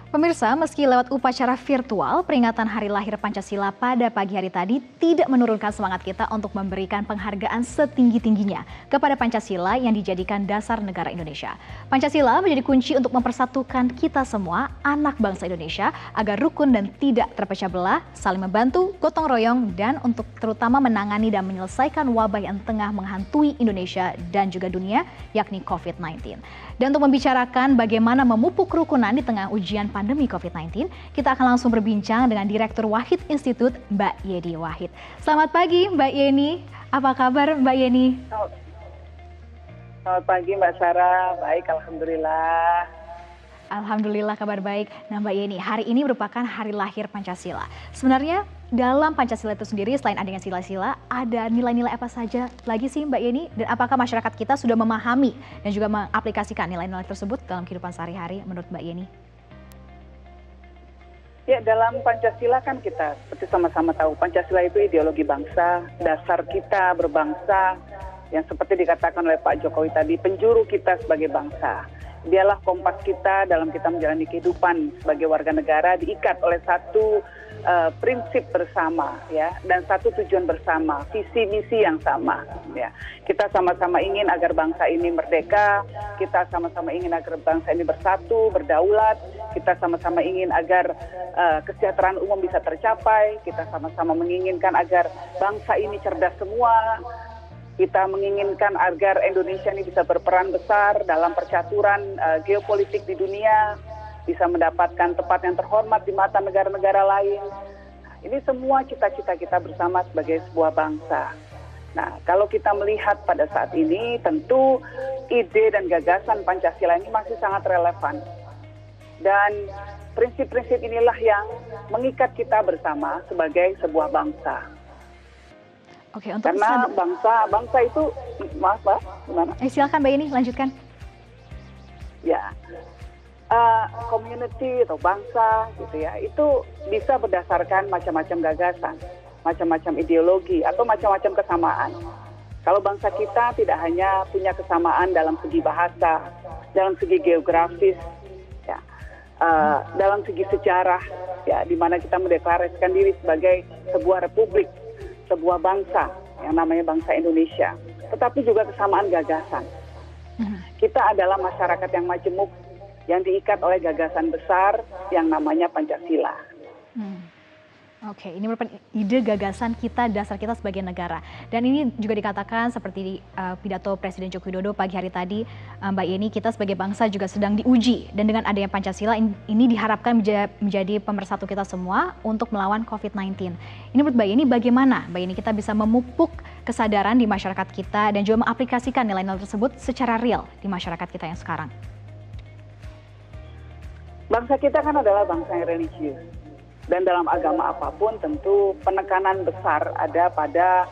Pemirsa, meski lewat upacara virtual, peringatan Hari Lahir Pancasila pada pagi hari tadi tidak menurunkan semangat kita untuk memberikan penghargaan setinggi-tingginya kepada Pancasila yang dijadikan dasar negara Indonesia. Pancasila menjadi kunci untuk mempersatukan kita semua, anak bangsa Indonesia, agar rukun dan tidak terpecah belah, saling membantu, gotong royong, dan untuk terutama menangani dan menyelesaikan wabah yang tengah menghantui Indonesia dan juga dunia, yakni COVID-19. Dan untuk membicarakan bagaimana memupuk kerukunan di tengah ujian pandemi COVID-19, kita akan langsung berbincang dengan Direktur Wahid Institute, Mbak Yeni Wahid. Selamat pagi Mbak Yeni, apa kabar Mbak Yeni? Selamat pagi Mbak Sarah, baik Alhamdulillah. Alhamdulillah kabar baik. Nah Mbak Yeni, hari ini merupakan hari lahir Pancasila. Sebenarnya dalam Pancasila itu sendiri selain adanya sila-sila, ada nilai-nilai apa saja lagi sih Mbak Yeni? Dan apakah masyarakat kita sudah memahami dan juga mengaplikasikan nilai-nilai tersebut dalam kehidupan sehari-hari menurut Mbak Yeni? Ya, dalam Pancasila kan kita seperti sama-sama tahu, Pancasila itu ideologi bangsa, dasar kita berbangsa, yang seperti dikatakan oleh Pak Jokowi tadi, penjuru kita sebagai bangsa. Dialah kompas kita dalam kita menjalani kehidupan sebagai warga negara, diikat oleh satu prinsip bersama, ya, dan satu tujuan bersama, visi misi yang sama, ya. Kita sama-sama ingin agar bangsa ini merdeka, kita sama-sama ingin agar bangsa ini bersatu, berdaulat, kita sama-sama ingin agar kesejahteraan umum bisa tercapai, kita sama-sama menginginkan agar bangsa ini cerdas semua. Kita menginginkan agar Indonesia ini bisa berperan besar dalam percaturan geopolitik di dunia, bisa mendapatkan tempat yang terhormat di mata negara-negara lain. Nah, ini semua cita-cita kita bersama sebagai sebuah bangsa. Nah, kalau kita melihat pada saat ini, tentu ide dan gagasan Pancasila ini masih sangat relevan. Dan prinsip-prinsip inilah yang mengikat kita bersama sebagai sebuah bangsa. Oke, untuk karena bangsa itu, maaf Mbak, gimana? Silakan Mbak Yeni, lanjutkan. Ya, community atau bangsa gitu ya, itu bisa berdasarkan macam-macam gagasan, macam-macam ideologi atau macam-macam kesamaan. Kalau bangsa kita tidak hanya punya kesamaan dalam segi bahasa, dalam segi geografis, ya, dalam segi sejarah, ya, di mana kita mendeklarasikan diri sebagai sebuah republik, sebuah bangsa yang namanya bangsa Indonesia, tetapi juga kesamaan gagasan. Kita adalah masyarakat yang majemuk, yang diikat oleh gagasan besar yang namanya Pancasila. Oke, ini merupakan ide gagasan kita, dasar kita sebagai negara. Dan ini juga dikatakan seperti di pidato Presiden Joko Widodo pagi hari tadi, Mbak Yeni, kita sebagai bangsa juga sedang diuji. Dan dengan adanya Pancasila ini diharapkan menjadi pemersatu kita semua untuk melawan COVID-19. Ini menurut Mbak Yeni, bagaimana Mbak Yeni kita bisa memupuk kesadaran di masyarakat kita dan juga mengaplikasikan nilai-nilai tersebut secara real di masyarakat kita yang sekarang? Bangsa kita kan adalah bangsa yang religius. Dan dalam agama apapun tentu penekanan besar ada pada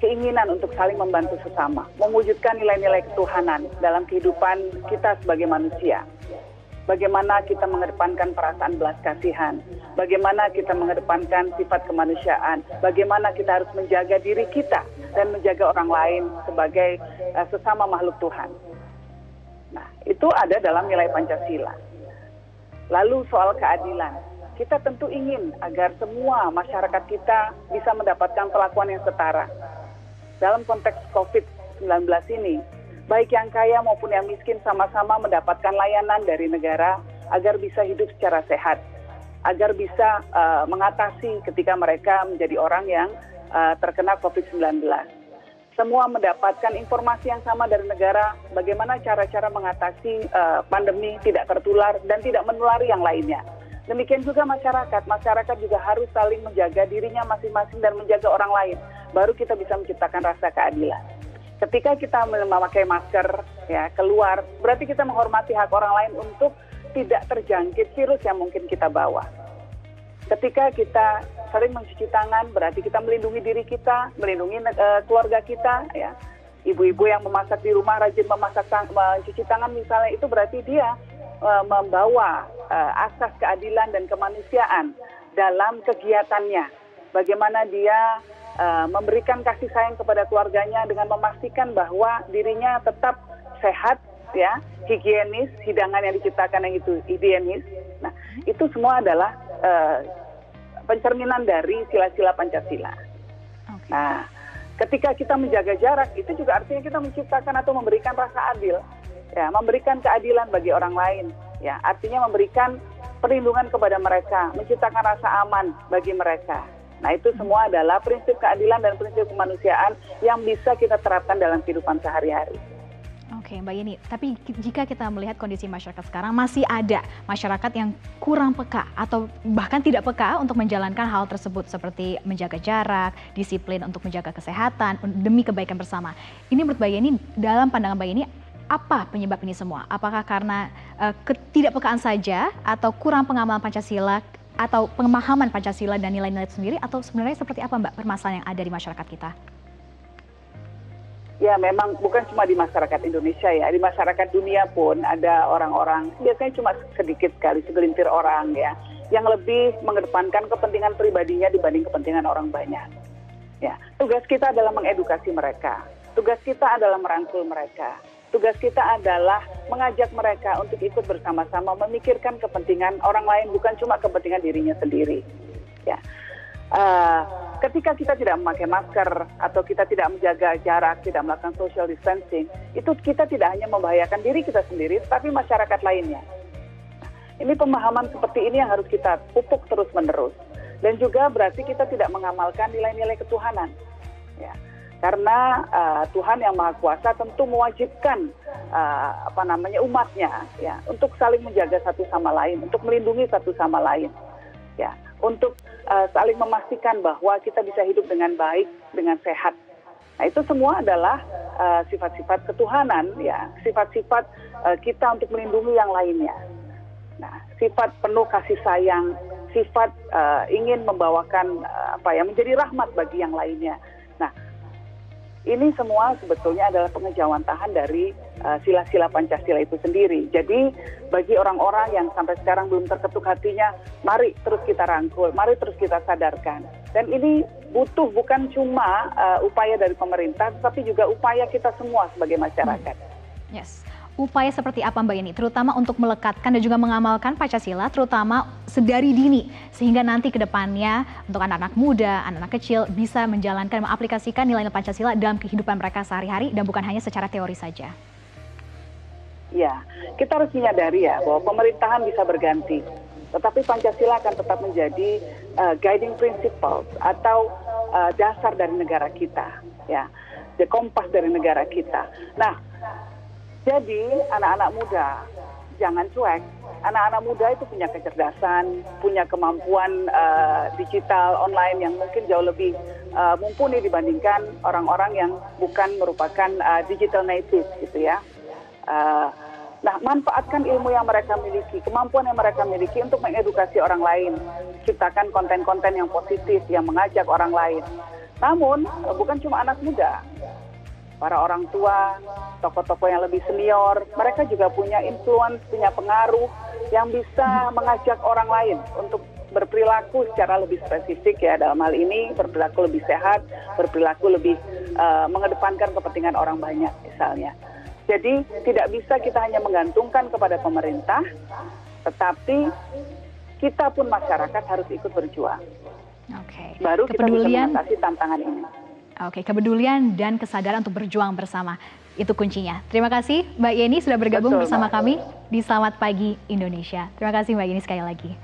keinginan untuk saling membantu sesama, mewujudkan nilai-nilai ketuhanan dalam kehidupan kita sebagai manusia. Bagaimana kita mengedepankan perasaan belas kasihan, bagaimana kita mengedepankan sifat kemanusiaan, bagaimana kita harus menjaga diri kita dan menjaga orang lain sebagai sesama makhluk Tuhan. Nah, itu ada dalam nilai Pancasila. Lalu soal keadilan, kita tentu ingin agar semua masyarakat kita bisa mendapatkan perlakuan yang setara. Dalam konteks COVID-19 ini, baik yang kaya maupun yang miskin sama-sama mendapatkan layanan dari negara agar bisa hidup secara sehat, agar bisa mengatasi ketika mereka menjadi orang yang terkena COVID-19. Semua mendapatkan informasi yang sama dari negara, bagaimana cara-cara mengatasi pandemi tidak tertular dan tidak menulari yang lainnya. Demikian juga masyarakat juga harus saling menjaga dirinya masing-masing dan menjaga orang lain. Baru kita bisa menciptakan rasa keadilan. Ketika kita memakai masker, ya, keluar, berarti kita menghormati hak orang lain untuk tidak terjangkit virus yang mungkin kita bawa. Ketika kita sering mencuci tangan, berarti kita melindungi diri kita, melindungi keluarga kita, ya. Ibu-ibu yang memasak di rumah rajin mencuci tangan misalnya, itu berarti dia membawa asas keadilan dan kemanusiaan dalam kegiatannya. Bagaimana dia memberikan kasih sayang kepada keluarganya dengan memastikan bahwa dirinya tetap sehat ya, higienis, hidangan yang diciptakan yang itu higienis. Nah, itu semua adalah pencerminan dari sila-sila Pancasila. Okay. Nah, ketika kita menjaga jarak, itu juga artinya kita menciptakan atau memberikan rasa adil, ya, memberikan keadilan bagi orang lain, ya, artinya memberikan perlindungan kepada mereka, menciptakan rasa aman bagi mereka. Nah, itu semua adalah prinsip keadilan dan prinsip kemanusiaan yang bisa kita terapkan dalam kehidupan sehari-hari. Oke, Mbak Yeni, tapi jika kita melihat kondisi masyarakat sekarang, masih ada masyarakat yang kurang peka atau bahkan tidak peka untuk menjalankan hal tersebut seperti menjaga jarak, disiplin untuk menjaga kesehatan demi kebaikan bersama. Ini menurut Mbak Yeni, dalam pandangan Mbak Yeni, apa penyebab ini semua? Apakah karena ketidakpekaan saja atau kurang pengamalan Pancasila atau pemahaman Pancasila dan nilai-nilai itu sendiri, atau sebenarnya seperti apa Mbak permasalahan yang ada di masyarakat kita? Ya, memang bukan cuma di masyarakat Indonesia ya, di masyarakat dunia pun ada orang-orang, biasanya cuma sedikit sekali, segelintir orang ya, yang lebih mengedepankan kepentingan pribadinya dibanding kepentingan orang banyak. Ya, tugas kita adalah mengedukasi mereka, tugas kita adalah merangkul mereka, tugas kita adalah mengajak mereka untuk ikut bersama-sama memikirkan kepentingan orang lain, bukan cuma kepentingan dirinya sendiri. Ya. Ketika kita tidak memakai masker atau kita tidak menjaga jarak, tidak melakukan social distancing, itu kita tidak hanya membahayakan diri kita sendiri, tapi masyarakat lainnya. Ini pemahaman seperti ini yang harus kita pupuk terus-menerus. Dan juga berarti kita tidak mengamalkan nilai-nilai ketuhanan. Ya. Karena Tuhan yang Maha Kuasa tentu mewajibkan umatnya ya, untuk saling menjaga satu sama lain, untuk melindungi satu sama lain. Ya, untuk saling memastikan bahwa kita bisa hidup dengan baik, dengan sehat. Nah, itu semua adalah sifat-sifat ketuhanan, ya, sifat-sifat kita untuk melindungi yang lainnya. Nah, sifat penuh kasih sayang, sifat ingin membawakan menjadi rahmat bagi yang lainnya. Nah, ini semua sebetulnya adalah pengejawantahan dari sila-sila Pancasila itu sendiri. Jadi bagi orang-orang yang sampai sekarang belum terketuk hatinya, mari terus kita rangkul, mari terus kita sadarkan. Dan ini butuh bukan cuma upaya dari pemerintah, tetapi juga upaya kita semua sebagai masyarakat. Yes. Upaya seperti apa Mbak Yeni, terutama untuk melekatkan dan juga mengamalkan Pancasila, terutama sedari dini, sehingga nanti ke depannya untuk anak-anak muda, anak-anak kecil bisa menjalankan, mengaplikasikan nilai-nilai Pancasila dalam kehidupan mereka sehari-hari dan bukan hanya secara teori saja. Ya, kita harus menyadari ya bahwa pemerintahan bisa berganti, tetapi Pancasila akan tetap menjadi guiding principles atau dasar dari negara kita, ya, the kompas dari negara kita. Nah, jadi anak-anak muda jangan cuek. Anak-anak muda itu punya kecerdasan, punya kemampuan digital online yang mungkin jauh lebih mumpuni dibandingkan orang-orang yang bukan merupakan digital native gitu ya. Nah, manfaatkan ilmu yang mereka miliki, kemampuan yang mereka miliki untuk mengedukasi orang lain, ciptakan konten-konten yang positif yang mengajak orang lain. Namun bukan cuma anak muda. Para orang tua, tokoh-tokoh yang lebih senior, mereka juga punya influence, punya pengaruh yang bisa mengajak orang lain untuk berperilaku secara lebih spesifik ya, dalam hal ini berperilaku lebih sehat, berperilaku lebih mengedepankan kepentingan orang banyak misalnya. Jadi tidak bisa kita hanya menggantungkan kepada pemerintah, tetapi kita pun masyarakat harus ikut berjuang. Oke. Baru kita bisa mengatasi tantangan ini. Oke, kepedulian dan kesadaran untuk berjuang bersama, itu kuncinya. Terima kasih Mbak Yeni sudah bergabung bersama kami di Selamat Pagi Indonesia. Terima kasih Mbak Yeni sekali lagi.